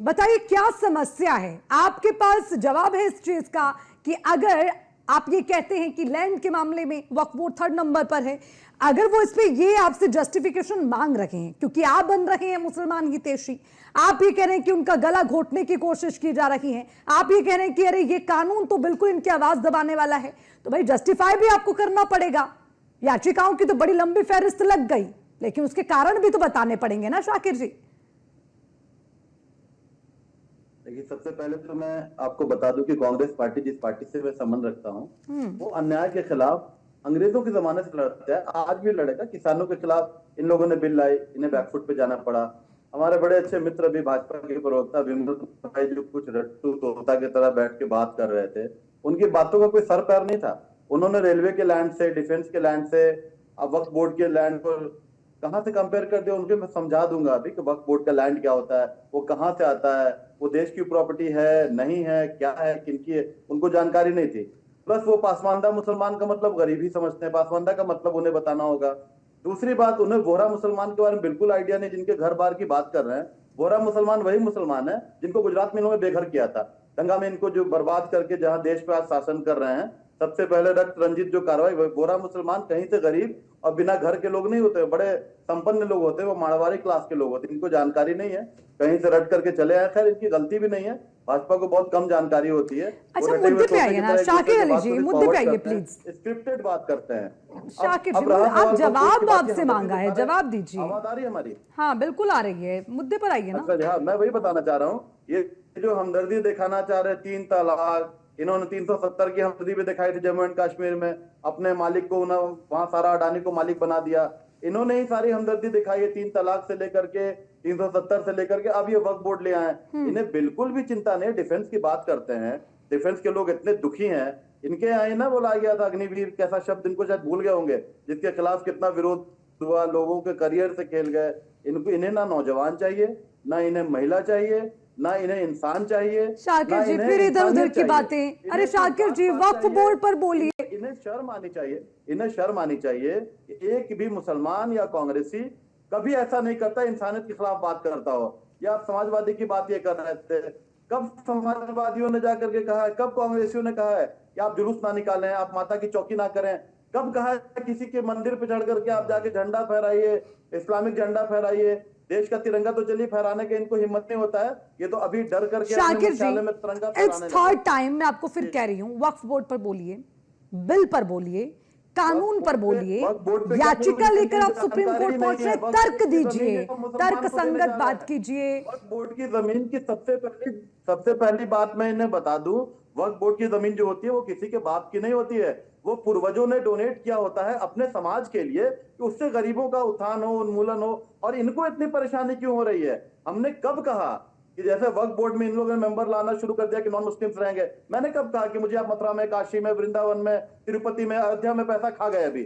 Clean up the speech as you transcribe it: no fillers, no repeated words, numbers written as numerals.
बताइए क्या समस्या है? आपके पास जवाब है इस चीज का कि अगर आप ये कहते हैं कि लैंड के मामले में वक्फ बोर्ड 3rd नंबर पर है, अगर वो इस पे ये आपसे जस्टिफिकेशन मांग रहे हैं क्योंकि आप बन रहे हैं मुसलमान हितैषी, आप ये कह रहे हैं कि उनका गला घोटने की कोशिश की जा रही है, आप ये कह रहे हैं कि अरे ये कानून तो बिल्कुल इनकी आवाज दबाने वाला है, तो भाई जस्टिफाई भी आपको करना पड़ेगा। याचिकाओं की तो बड़ी लंबी फहरिस्त लग गई, लेकिन उसके कारण भी तो बताने पड़ेंगे ना शाकिर जी। देखिए, सबसे पहले तो मैं आपको बता दूं कि कांग्रेस पार्टी, जिस पार्टी से मैं संबंध रखता हूं, वो अन्याय के खिलाफ अंग्रेजों के जमाने से लड़ता है, आज भी लड़ेगा। किसानों के खिलाफ इन लोगों ने बिल लाई, इन्हें बैकफुट पे जाना पड़ा। हमारे बड़े अच्छे मित्र भी भाजपा के प्रवक्ता विमल भाई, जो कुछ रट्टू तोता की तरह बैठ के बात कर रहे थे, उनकी बातों का कोई सर पैर नहीं था। उन्होंने रेलवे के लैंड से, डिफेंस के लैंड से, अब वक्फ बोर्ड के लैंड पर कहां से कंपेयर कर दिया उनके। मैं समझा दूंगा अभी कि वक्फ बोर्ड का लैंड क्या होता है, वो कहां से आता है, वो देश की प्रॉपर्टी है नहीं है, क्या है, किनकी है, उनको जानकारी नहीं थी। प्लस वो पासमानदा मुसलमान का मतलब गरीब ही समझते हैं, पासमानदा का मतलब उन्हें बताना होगा। दूसरी बात, उन्हें बोहरा मुसलमान के बारे में बिल्कुल आइडिया नहीं, जिनके घर बार की बात कर रहे हैं। बोहरा मुसलमान वही मुसलमान है जिनको गुजरात में इन्होंने बेघर किया था, दंगा में इनको जो बर्बाद करके जहां देश पे आज शासन कर रहे हैं। सबसे पहले रक्त रंजित जो कार्रवाई, बोहरा मुसलमान कहीं से गरीब और बिना घर के लोग नहीं होते, बड़े संपन्न लोग होते हैं, वो मारवाड़ी क्लास के लोग होते हैं। इनको जानकारी नहीं है, कहीं से रट करके चले आए। खैर, इनकी गलती भी नहीं है, भाजपा को बहुत कम जानकारी होती है। अच्छा, मुद्दे पे आइए ना शाकिर अली जी, मुद्दे पे आइए प्लीज। स्क्रिप्टेड बात करते हैं शाकिर जी, आप जवाब आपसे मांगा है, जवाब दीजिए। आवाज आ रही है हमारी? हाँ बिल्कुल आ रही है, मुद्दे पर आइए ना। अच्छा, मैं वही बताना चाह रहा हूँ, ये जो हमदर्दी दिखाना चाह रहे 3 तलाक, इन्होंने 370 की हमदर्दी भी दिखाई थी जम्मू एंड कश्मीर में, अपने मालिक को वहां सारा अडानी को मालिक बना दिया। इन्होंने ही सारी हमदर्दी दिखाई है 3 तलाक से लेकर के 370 से लेकर के अब ये वक्फ बोर्ड ले आए। इन्हें बिल्कुल भी चिंता नहीं। डिफेंस की बात करते हैं, डिफेंस के लोग इतने दुखी हैं। इनके यहाँ ही ना बोला गया था अग्निवीर, कैसा शब्द इनको शायद भूल गए होंगे, जिसके खिलाफ कितना विरोध हुआ, लोगों के करियर से खेल गए। इन्हें ना नौजवान चाहिए, ना इन्हें महिला चाहिए, ना इन्हें इंसान चाहिए। शाकिर जी फिर इधर उधर की बातें। अरे शाकिर जी, वक्फ बोर्ड पर बोलिए। इन्हें शर्म आनी चाहिए, इन्हें शर्म आनी चाहिए। एक भी मुसलमान या कांग्रेसी कभी ऐसा नहीं करता, इंसानियत के खिलाफ बात करता हो। या आप समाजवादी की बात ये कर रहे थे, कब समाजवादियों ने जाकर के कहा है, कब कांग्रेसियों ने कहा है कि आप जुलूस ना निकालें, आप माता की चौकी ना करें? कब कहा है किसी के मंदिर पे चढ़ करके आप जाके झंडा फहराइए, इस्लामिक झंडा फहराइए? देश का तिरंगा तो चलिए फहराने के इनको हिम्मत नहीं होता है, ये तो अभी डर करके शाकिर जी, में तिरंगा इट्स 3rd टाइम मैं आपको फिर कह रही हूं, वक्फ बोर्ड पर बोलिए, बिल पर बोलिए, कानून पर बोलिए, याचिका लेकर आप सुप्रीम कोर्ट पहुंच रहे, तर्क दीजिए, तर्क संगत बात कीजिए। वक्फ बोर्ड की जमीन की सबसे पहली बात मैं इन्हें बता दूं, वक्फ बोर्ड की जमीन जो होती है वो किसी के बाप की नहीं होती है, वो पूर्वजों ने डोनेट किया होता है अपने समाज के लिए कि उससे गरीबों का उत्थान हो, उन्मूलन हो। और इनको इतनी परेशानी क्यों हो रही है? हमने कब कहा कि जैसे वक्फ बोर्ड में इन लोगों ने मेंबर लाना शुरू कर दिया कि नॉन मुस्लिम्स रहेंगे? मैंने कब कहा कि मुझे आप मथुरा में, काशी में, वृंदावन में, तिरुपति में, अयोध्या में पैसा खा गए अभी?